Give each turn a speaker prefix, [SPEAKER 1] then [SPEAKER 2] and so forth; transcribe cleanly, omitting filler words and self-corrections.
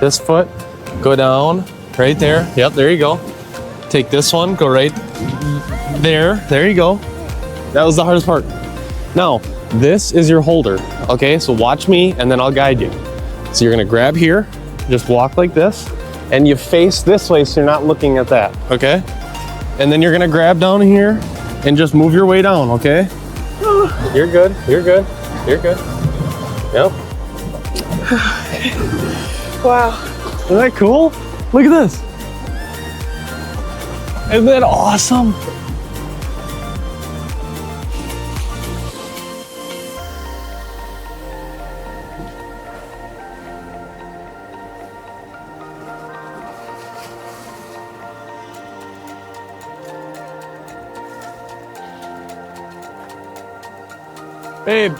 [SPEAKER 1] this foot, go down, right there. Yep, there you go. Take this one, go right there. There you go. That was the hardest part. Now, this is your holder, okay? So watch me and then I'll guide you. So you're gonna grab here, just walk like this, and you face this way so you're not looking at that, okay? And then you're gonna grab down here and just move your way down, okay? You're good, you're good, you're good. Yep.
[SPEAKER 2] Wow.
[SPEAKER 1] Isn't that cool? Look at this. Isn't that awesome? Babe,